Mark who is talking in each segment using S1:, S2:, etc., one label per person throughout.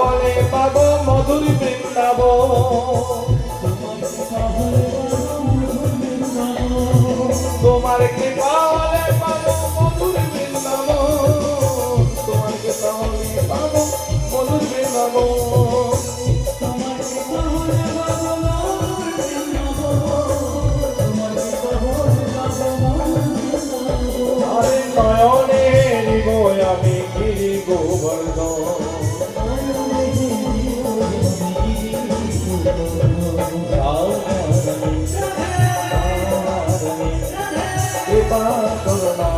S1: পাওয়ালে পাবো মধুর বৃন্দাবন। তোমার কৃপা হলে পাবো মধুর বৃন্দাবন। তোমার কৃপা হলে পাবো মধুর বৃন্দাবন। আরে নয়নে নিব আমি গিরি গোবর্ধন। কৃপা করুণা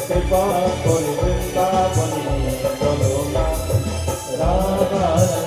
S1: কৃপা করে বৃন্দাবনী করুণা রাধা।